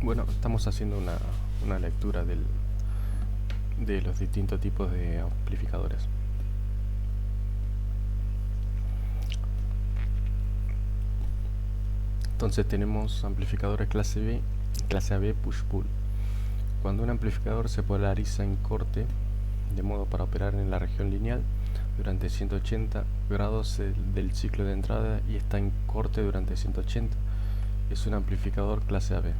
Bueno, estamos haciendo una lectura de los distintos tipos de amplificadores. Entonces tenemos amplificadores clase B y clase AB push-pull. Cuando un amplificador se polariza en corte, de modo para operar en la región lineal durante 180 grados del ciclo de entrada y está en corte durante 180, es un amplificador clase AB.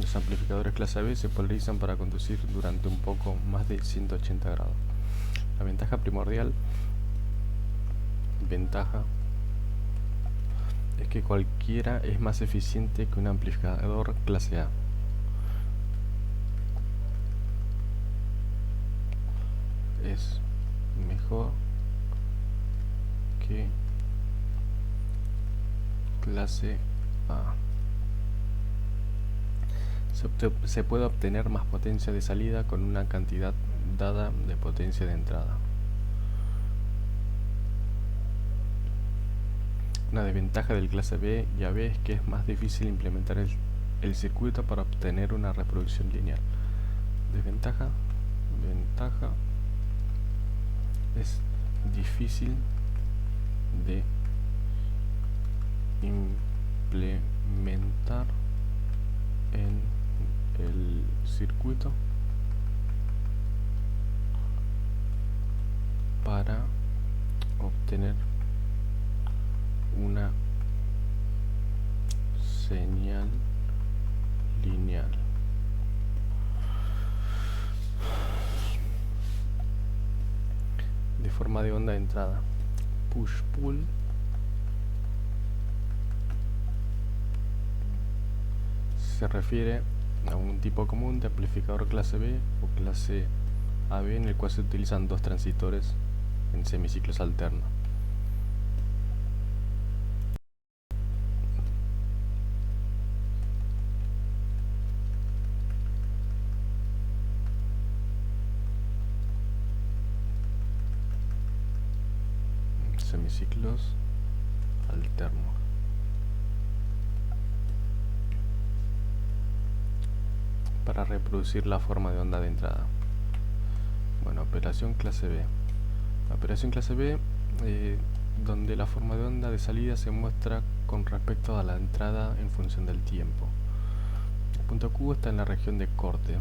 Los amplificadores clase AB se polarizan para conducir durante un poco más de 180 grados. La ventaja primordial es que cualquiera es más eficiente que un amplificador clase A. Es mejor que clase A. Se puede obtener más potencia de salida con una cantidad dada de potencia de entrada. Una desventaja del clase B y AB es que es más difícil implementar el circuito para obtener una reproducción lineal. Ventaja, es difícil de implementar en el circuito para obtener una señal lineal. De forma de onda de entrada, push-pull se refiere a un tipo común de amplificador clase B o clase AB en el cual se utilizan dos transistores en semiciclos alternos. Semiciclos alternos. Para reproducir la forma de onda de entrada. Bueno, operación clase B. La operación clase B, donde la forma de onda de salida se muestra con respecto a la entrada en función del tiempo. El punto Q está en la región de corte.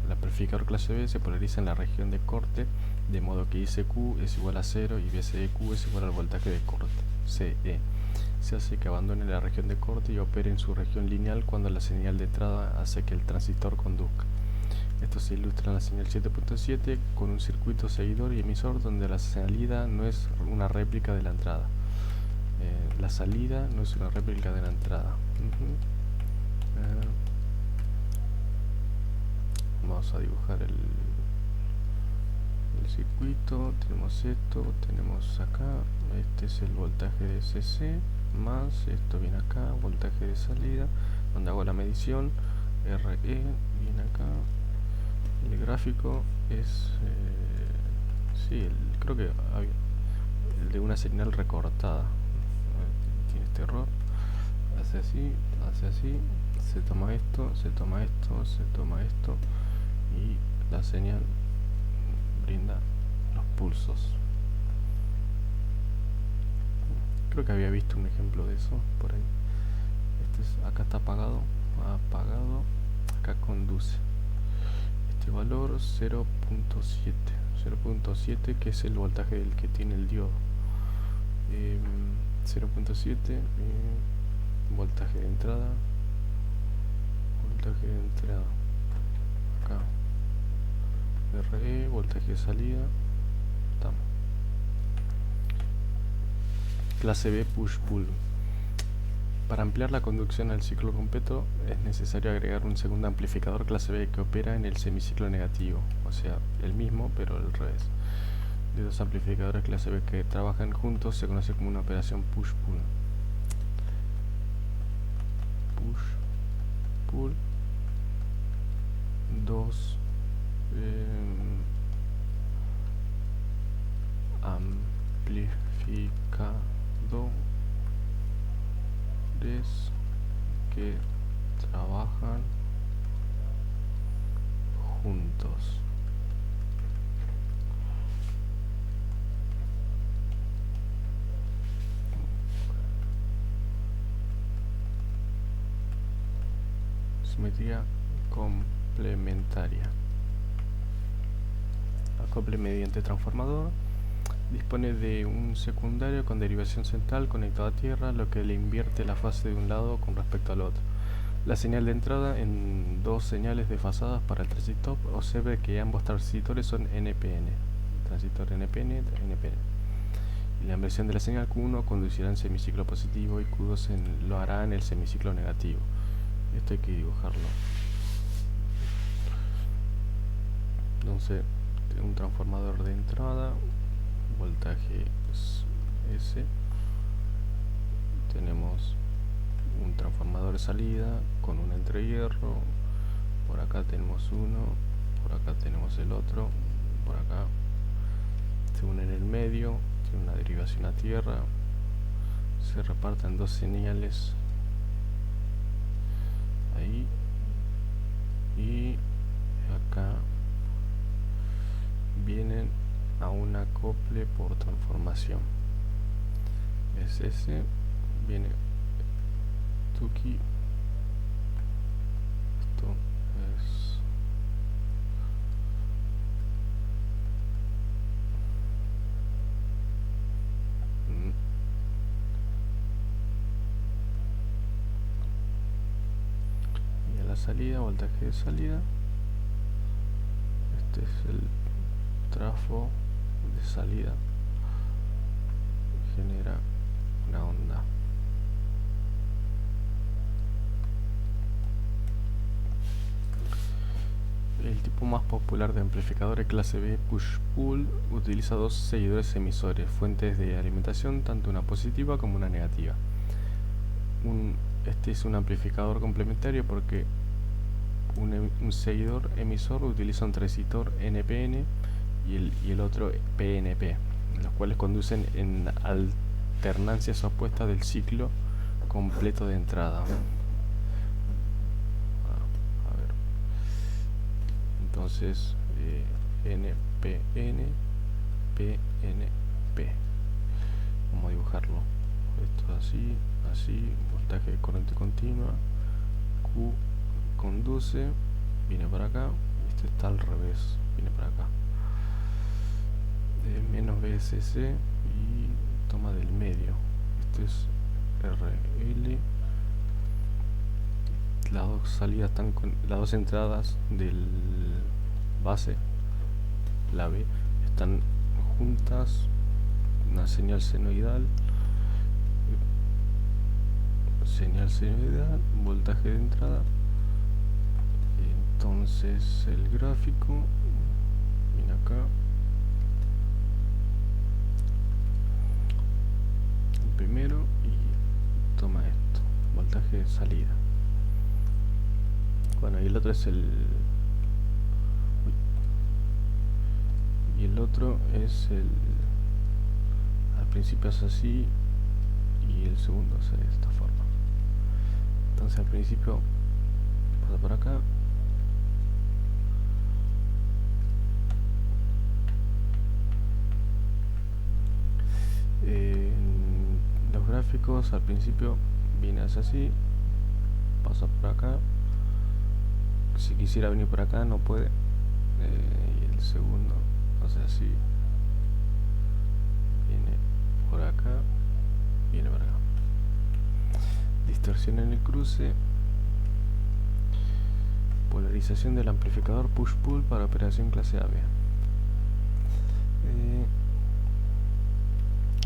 El amplificador clase B se polariza en la región de corte, de modo que ICQ es igual a 0 y VCEQ es igual al voltaje de corte, CE. Se hace que abandone la región de corte y opere en su región lineal cuando la señal de entrada hace que el transistor conduzca. Esto se ilustra en la señal 7.7 con un circuito seguidor y emisor donde la salida no es una réplica de la entrada. La salida no es una réplica de la entrada. Vamos a dibujar el circuito. Tenemos esto, tenemos acá, este es el voltaje de CC, más esto viene acá, voltaje de salida, donde hago la medición, RE viene acá. El gráfico es, creo que el de una señal recortada. Tiene este error, hace así, se toma esto, se toma esto, se toma esto y la señal brinda los pulsos. Creo que había visto un ejemplo de eso por ahí. Acá está apagado, acá conduce. Este valor 0.7, que es el voltaje del que tiene el diodo. 0.7, voltaje de entrada, acá RE, voltaje de salida. Estamos. Clase B push-pull. Para ampliar la conducción al ciclo completo es necesario agregar un segundo amplificador clase B que opera en el semiciclo negativo, o sea, el mismo pero al revés. De dos amplificadores clase B que trabajan juntos se conoce como una operación push-pull. Push-pull. Dos amplificadores que trabajan simetría complementaria. Acople mediante transformador. Dispone de un secundario con derivación central conectado a tierra, lo que le invierte la fase de un lado con respecto al otro. La señal de entrada en dos señales desfasadas para el transistor. Observe que ambos transistores son NPN. Transistor NPN, NPN. Y la inversión de la señal Q1 conducirá en semiciclo positivo y Q2 lo hará en el semiciclo negativo. Esto hay que dibujarlo. Entonces, un transformador de entrada, voltaje S. Tenemos un transformador de salida con un entrehierro. Por acá tenemos uno, por acá tenemos el otro, por acá se une en el medio, tiene una derivación a tierra, se reparten dos señales ahí y acá vienen a un acople por transformación. Es ese, viene Tuki. Esto es y a la salida, voltaje de salida. Este es el trafo de salida, genera una onda. El tipo más popular de amplificadores clase B push-pull utiliza dos seguidores emisores, fuentes de alimentación, tanto una positiva como una negativa. Este es un amplificador complementario porque un seguidor emisor utiliza un transistor NPN y el otro PNP, los cuales conducen en alternancias opuestas del ciclo completo de entrada. Entonces NPN, PNP. Vamos a dibujarlo. Esto así, así, voltaje de corriente continua. Q conduce, viene para acá. Este está al revés, viene para acá. Menos BSC y toma del medio. Este es RL. Las dos salidas están con las dos entradas del base, la B, están juntas, una señal senoidal, voltaje de entrada. Entonces el gráfico viene acá, el primero, y toma esto, voltaje de salida. Bueno, y el otro es al principio es así y el segundo es de esta forma. Entonces al principio pasa por acá, los gráficos al principio viene así, pasa por acá. Si quisiera venir por acá no puede, y el segundo hace así, viene por acá, viene por acá. Distorsión en el cruce, polarización del amplificador push-pull para operación clase AB.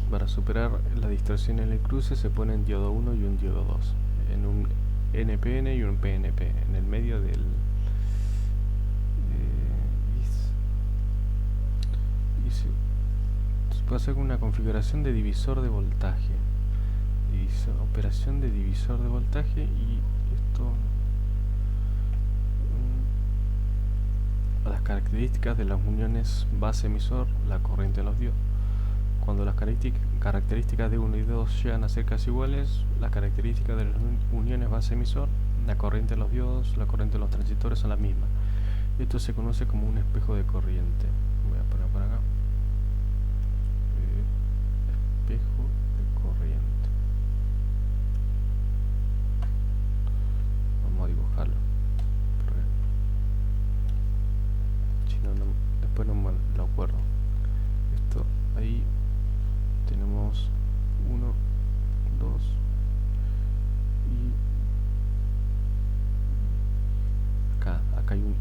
Para superar la distorsión en el cruce se pone un diodo 1 y un diodo 2 en un NPN y un PNP en el medio del se puede hacer una configuración de divisor de voltaje, operación de divisor de voltaje, y esto las características de las uniones base emisor, la corriente de los diodos. Cuando las características de 1 y 2 llegan a ser casi iguales, las características de las uniones base emisor, la corriente de los diodos, la corriente de los transistores son las mismas. Esto se conoce como un espejo de corriente. Voy a poner por acá. Espejo de corriente. Vamos a dibujarlo.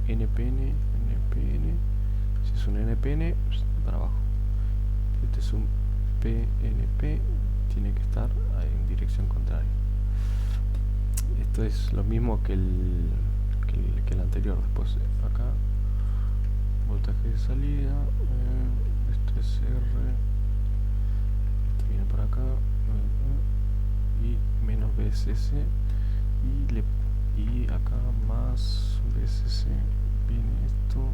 NPN, NPN. Si es un NPN, para abajo. Este es un PNP, tiene que estar en dirección contraria. Esto es lo mismo que el anterior. Después acá, voltaje de salida, esto es R, esto viene por acá, y menos BSS, y acá más BSS viene esto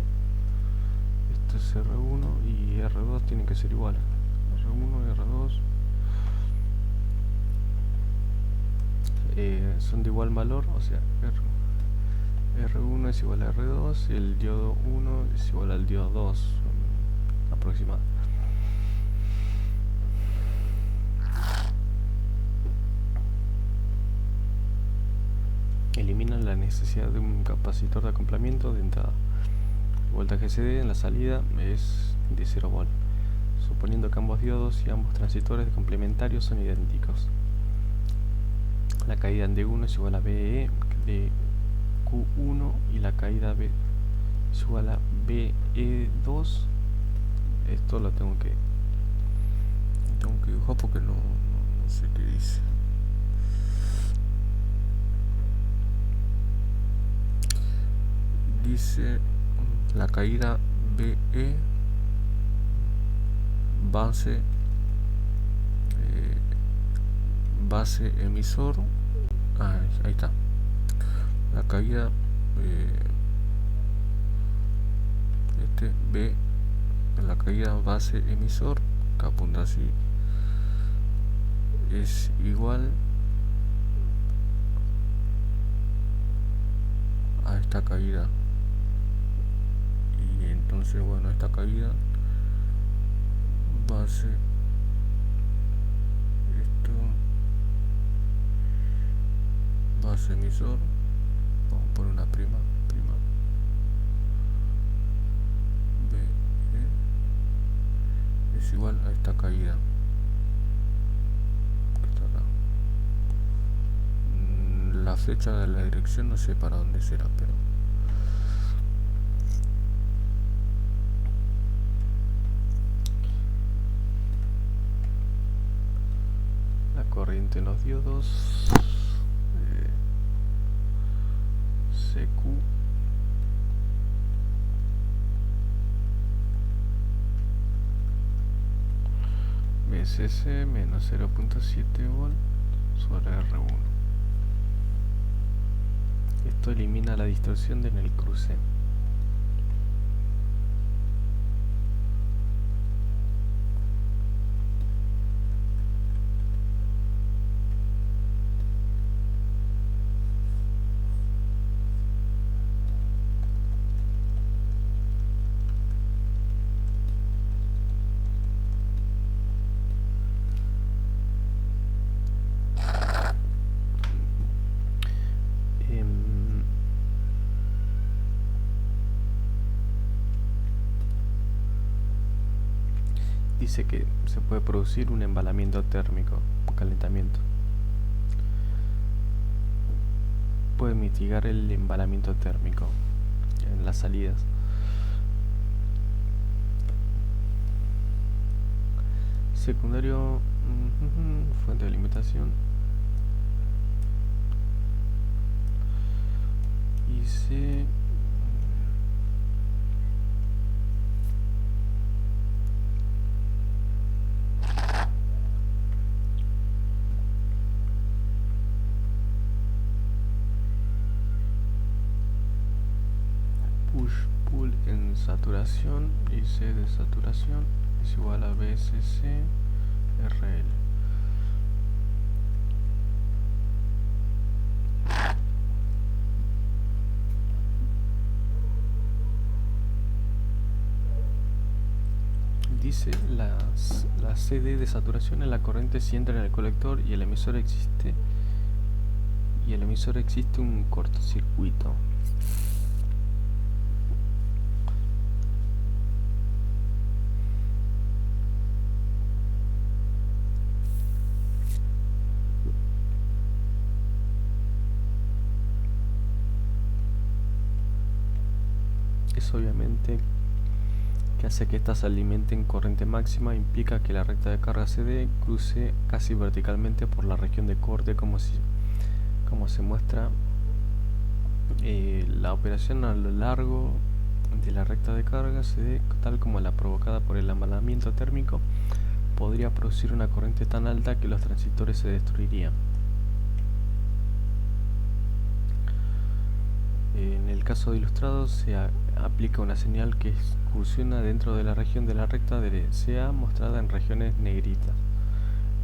es R1 y R2 tienen que ser iguales. R1 y R2 son de igual valor, o sea, R1 es igual a R2 y el diodo 1 es igual al diodo 2, aproximado. Eliminan la necesidad de un capacitor de acoplamiento de entrada. El voltaje CD en la salida es de 0 volt, suponiendo que ambos diodos y ambos transistores complementarios son idénticos. La caída en D1 es igual a BE de Q1 y la caída B es igual a BE2. Esto lo tengo que dibujar porque no sé qué dice. Dice la caída BE base emisor. Ahí está. La caída B, la caída base emisor, que apunta así, es igual a esta caída. Y entonces, bueno, esta caída base, esto base emisor, vamos a poner una prima B es igual a esta caída que está acá. La flecha de la dirección no sé para dónde será, pero la corriente en los diodos CQ BSS menos 0.7 volt sobre R1. Esto elimina la distorsión en el cruce. Dice que se puede producir un embalamiento térmico, un calentamiento. Puede mitigar el embalamiento térmico en las salidas. Secundario, fuente de alimentación. Dice push-pull en saturación y C de saturación es igual a BSC RL. Dice la CD de saturación en la corriente si entra en el colector y el emisor existe un cortocircuito. es obviamente que hace que estas se alimenten corriente máxima, implica que la recta de carga CD cruce casi verticalmente por la región de corte, como se muestra la operación a lo largo de la recta de carga CD, tal como la provocada por el amalamiento térmico, podría producir una corriente tan alta que los transistores se destruirían. En el caso de ilustrado se aplica una señal que excursiona dentro de la región de la recta de CA, mostrada en regiones negritas.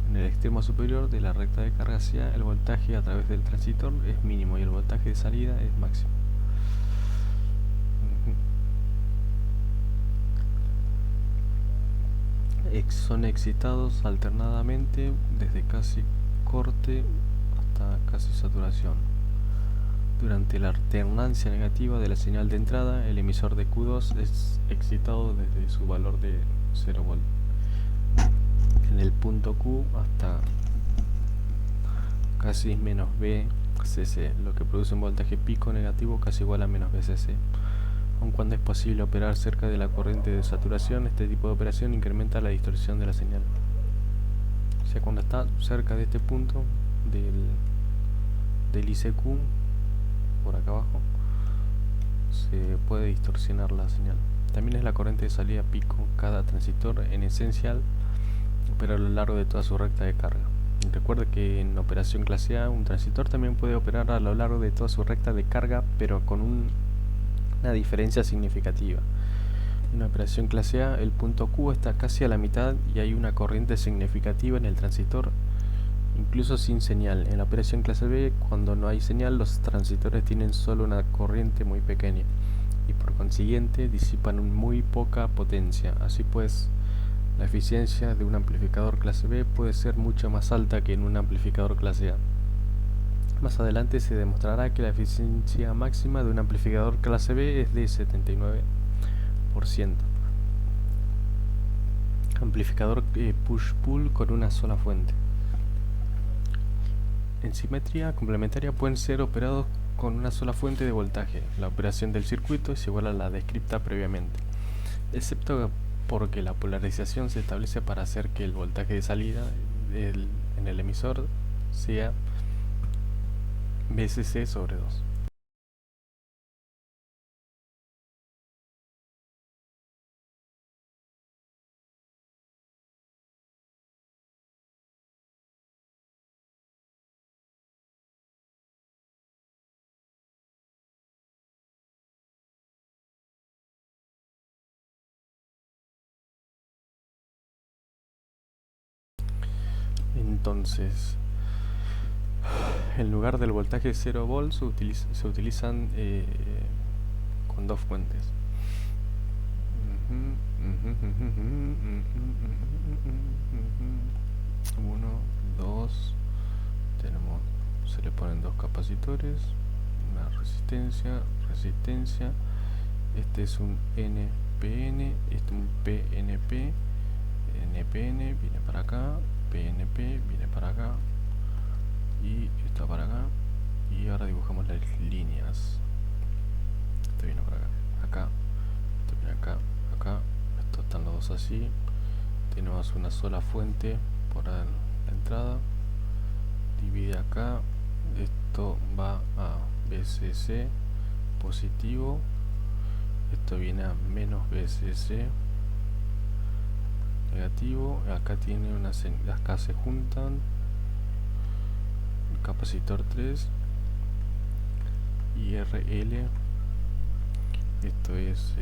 En el extremo superior de la recta de carga CA, el voltaje a través del transistor es mínimo y el voltaje de salida es máximo. Son excitados alternadamente desde casi corte hasta casi saturación. Durante la alternancia negativa de la señal de entrada, el emisor de Q2 es excitado desde su valor de 0 volt en el punto Q hasta casi menos VCC, lo que produce un voltaje pico negativo casi igual a menos VCC. Aun cuando es posible operar cerca de la corriente de saturación, este tipo de operación incrementa la distorsión de la señal. O sea, cuando está cerca de este punto del ICQ, por acá abajo, se puede distorsionar la señal. También es la corriente de salida pico. Cada transistor en esencial opera a lo largo de toda su recta de carga. Recuerde que en operación clase A un transistor también puede operar a lo largo de toda su recta de carga, pero con una diferencia significativa. En operación clase A el punto Q está casi a la mitad y hay una corriente significativa en el transistor, incluso sin señal. En la operación clase B, cuando no hay señal, los transistores tienen solo una corriente muy pequeña y por consiguiente disipan muy poca potencia. Así pues, la eficiencia de un amplificador clase B puede ser mucho más alta que en un amplificador clase A. Más adelante se demostrará que la eficiencia máxima de un amplificador clase B es de 79%. Amplificador push-pull con una sola fuente. En simetría complementaria pueden ser operados con una sola fuente de voltaje. La operación del circuito es igual a la descripta previamente, excepto porque la polarización se establece para hacer que el voltaje de salida en el emisor sea VCC sobre 2. Entonces, en lugar del voltaje 0 volt se utilizan con dos fuentes. 1, 2, se le ponen dos capacitores, una resistencia, este es un NPN, este es un PNP, NPN viene para acá, PNP viene para acá y está para acá, y ahora dibujamos las líneas. Esto viene para acá, esto viene acá, estos están los dos así. Tenemos una sola fuente por la entrada, divide acá, esto va a VCC positivo, esto viene a menos VCC negativo, acá tiene acá se juntan, el capacitor 3 y RL, esto es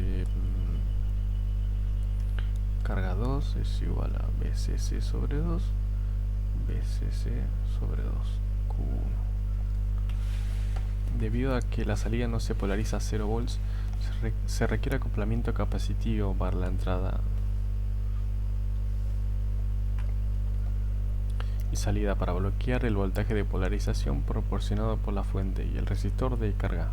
carga 2 es igual a VCC sobre 2, VCC sobre 2, Q1. Debido a que la salida no se polariza a 0 volts, se requiere acoplamiento capacitivo para la entrada y salida para bloquear el voltaje de polarización proporcionado por la fuente y el resistor de carga.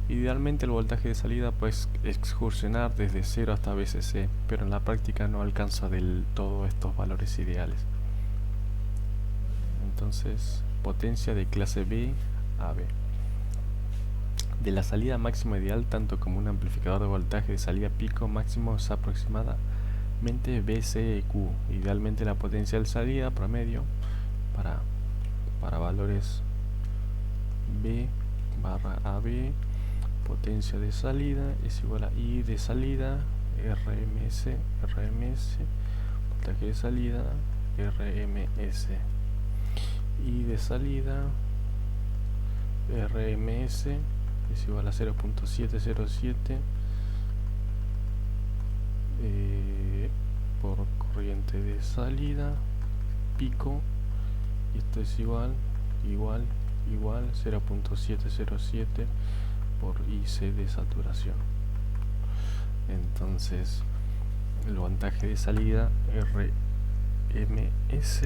Idealmente el voltaje de salida puede excursionar desde 0 hasta VCC, pero en la práctica no alcanza del todo estos valores ideales. Entonces, potencia de clase B a B. de la salida máxima ideal, tanto como un amplificador de voltaje de salida pico máximo, es aproximadamente VCEQ. Idealmente la potencia de salida promedio para valores B barra AB, potencia de salida es igual a I de salida RMS, voltaje de salida RMS, I de salida RMS es igual a 0.707 por corriente de salida pico, y esto es igual 0.707 por IC de saturación. Entonces el voltaje de salida RMS,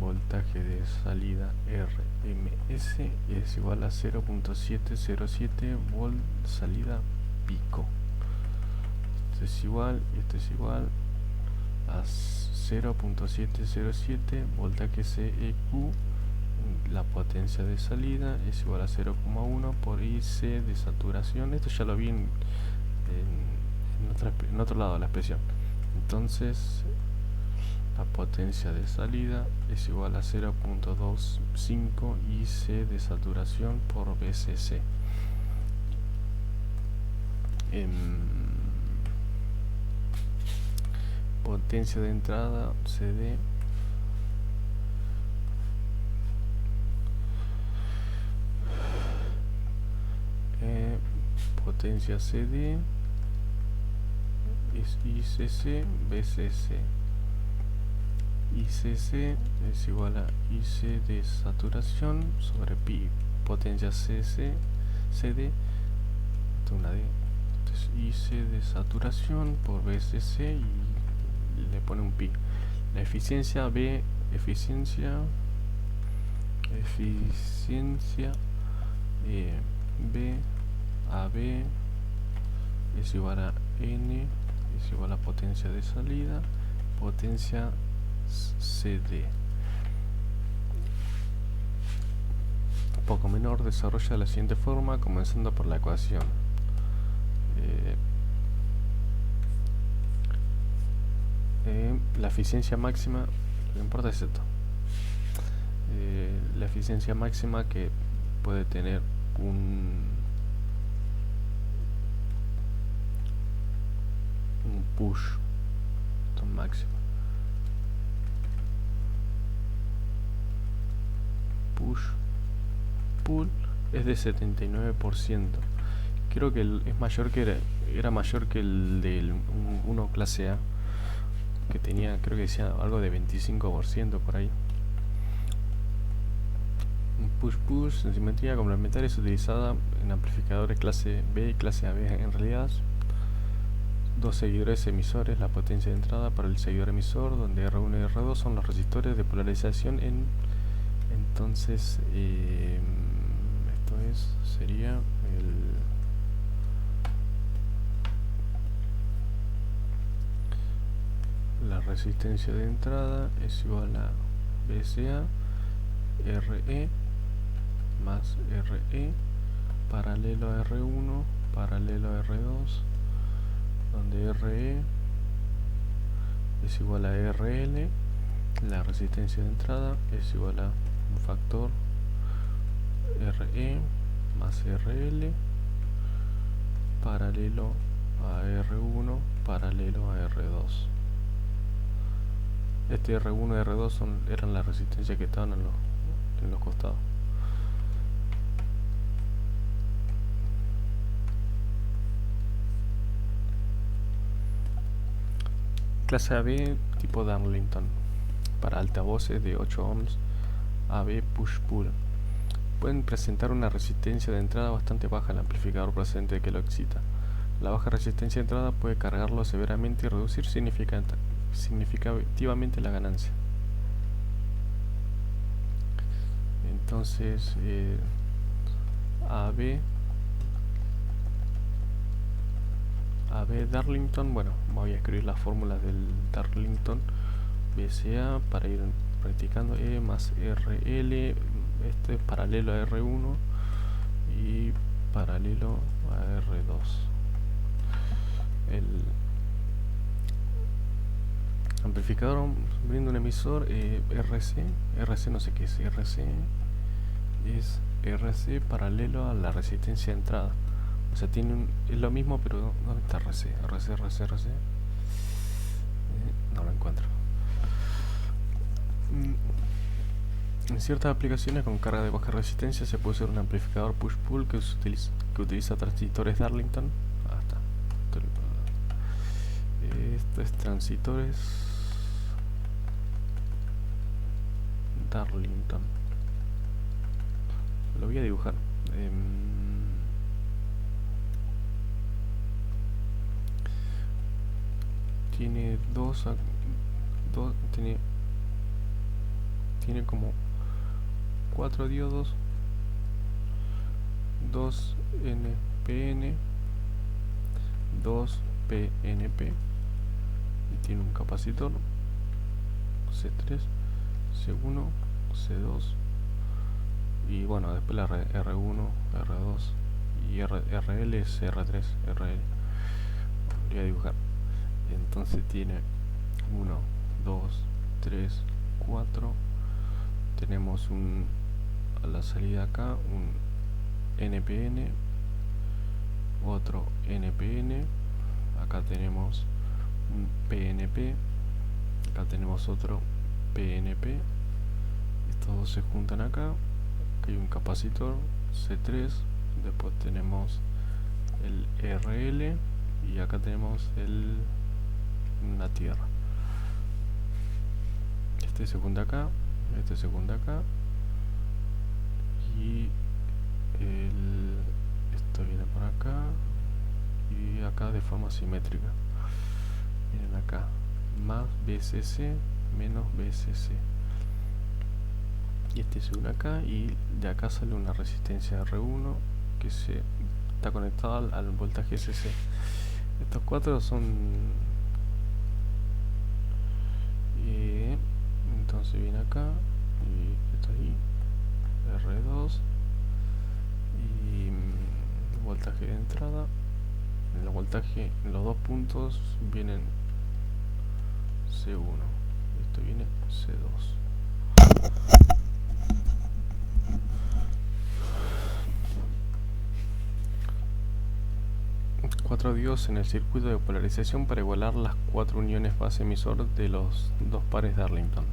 voltaje de salida RMS es igual a 0.707 volt salida pico. Esto es igual a 0.707 voltaje CEQ. La potencia de salida es igual a 0,1 por IC de saturación. Esto ya lo vi en otro lado de la expresión. Entonces la potencia de salida es igual a 0.25 IC de saturación por VCC. Potencia de entrada CD potencia CD es ICC VCC. ICC es igual a IC de saturación sobre pi potencia CD, esto es una D, esto es IC de saturación por VCC y le pone un pi. La eficiencia B, eficiencia B a B es igual a N, es igual a potencia de salida, potencia CD. Un poco menor desarrolla de la siguiente forma, comenzando por la ecuación. La eficiencia máxima, lo que importa es esto. La eficiencia máxima que puede tener un push, esto máximo, push pull es de 79%. Creo que es mayor que era mayor que el del 1 clase A, que tenía, creo que decía algo de 25% por ahí. Un push-push en simetría complementaria es utilizada en amplificadores clase B y clase AB. En realidad, dos seguidores emisores, la potencia de entrada para el seguidor emisor, donde R1 y R2 son los resistores de polarización. Entonces, sería la resistencia de entrada es igual a VCA RE más RE paralelo a R1 paralelo a R2, donde RE es igual a RL, la resistencia de entrada es igual a un factor RE más RL paralelo a R1 paralelo a R2. Este R1 y R2 eran las resistencias que estaban en los costados. Clase AB tipo Darlington para altavoces de 8 ohms AB push-pull. Pueden presentar una resistencia de entrada bastante baja al amplificador procedente que lo excita. La baja resistencia de entrada puede cargarlo severamente y reducir significativamente la ganancia. Entonces AB Darlington, bueno, voy a escribir la fórmula del Darlington. VCA para ir practicando, E más RL este es paralelo a R1 y paralelo a R2. El amplificador brinda un emisor RC no sé qué es, es RC paralelo a la resistencia de entrada. O sea, es lo mismo, pero ¿dónde está RC? No lo encuentro. En ciertas aplicaciones con carga de baja resistencia se puede usar un amplificador push-pull que utiliza transistores Darlington. Estos transistores Darlington. Lo voy a dibujar. Tiene tiene como 4 diodos, 2 NPN, 2 PNP, y tiene un capacitor C3, C1, C2, y bueno, después la R1, R2 y RL es R3, RL. Voy a dibujar. Entonces tiene 1, 2, 3, 4. Tenemos a la salida acá un NPN, otro NPN, acá tenemos un PNP, acá tenemos otro PNP. Estos dos se juntan acá. Aquí hay un capacitor C3, después tenemos el RL y acá tenemos una tierra. Este se junta acá, este se junta acá, y esto viene por acá y acá de forma simétrica. Miren acá, más BCC menos BCC, y este se une acá, y de acá sale una resistencia R1 que está conectada al voltaje CC. Estos cuatro son entonces viene acá y esto ahí, R2, y voltaje de entrada. El voltaje en los dos puntos vienen C1, esto viene C2. Cuatro diodos en el circuito de polarización para igualar las 4 uniones base emisor de los dos pares Darlington.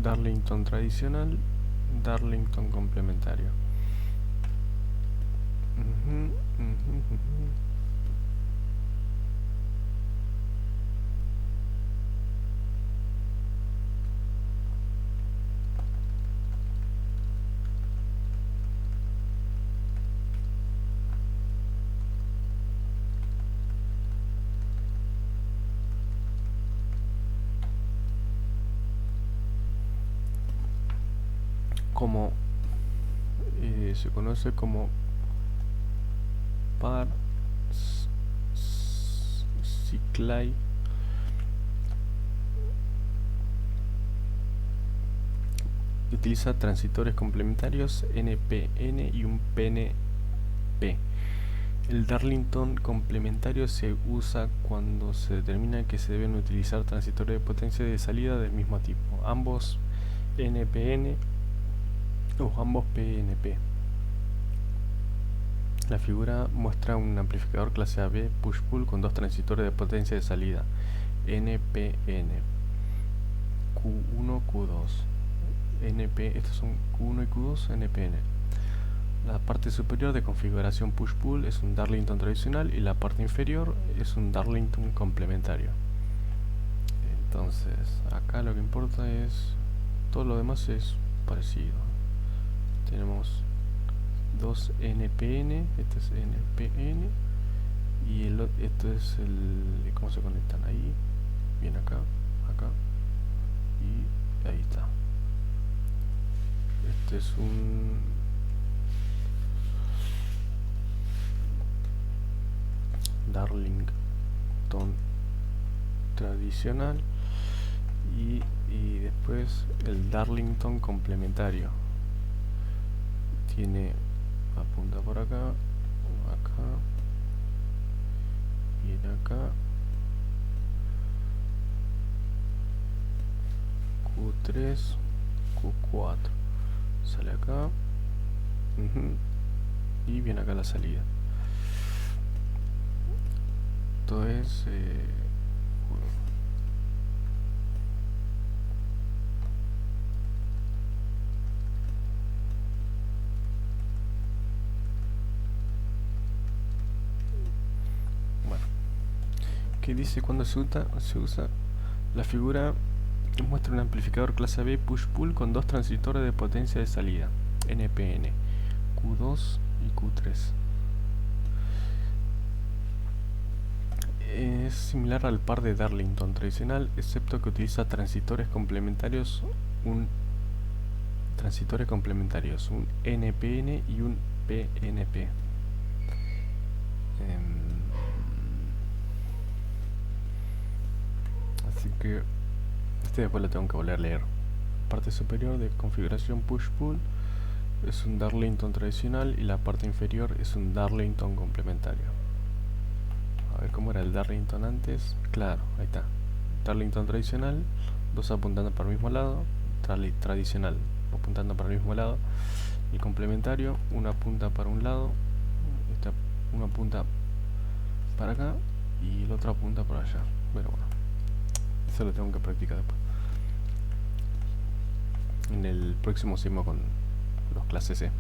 Darlington tradicional, Darlington complementario. Como se conoce como par Cyclide utiliza transistores complementarios NPN y un PNP. El Darlington complementario se usa cuando se determina que se deben utilizar transistores de potencia de salida del mismo tipo, ambos NPN o ambos PNP. La figura muestra un amplificador clase AB push-pull con dos transistores de potencia de salida NPN, Q1, Q2, NP, estos son Q1 y Q2, NPN. La parte superior de configuración push-pull es un Darlington tradicional y la parte inferior es un Darlington complementario. Entonces, acá lo que importa es, todo lo demás es parecido. Tenemos dos NPN, este es NPN, y esto es el, ¿cómo se conectan? Ahí, bien acá, acá, y ahí está. Este es un Darlington tradicional y después el Darlington complementario. Tiene, apunta por acá, viene acá, Q3, Q4, sale acá, y viene acá la salida. Esto es bueno, ¿qué dice cuando se usa? La figura muestra un amplificador clase B push-pull con dos transistores de potencia de salida, NPN, Q2 y Q3. Es similar al par de Darlington tradicional, excepto que utiliza transistores complementarios, un NPN y un PNP. Así que este después lo tengo que volver a leer. Parte superior de configuración push-pull es un Darlington tradicional y la parte inferior es un Darlington complementario. A ver cómo era el Darlington antes. Claro, ahí está. Darlington tradicional, dos apuntando para el mismo lado. Tradicional, apuntando para el mismo lado. El complementario, una punta para un lado, una punta para acá y la otra punta por allá. Bueno, eso lo tengo que practicar después. En el próximo seguimos con los clases C.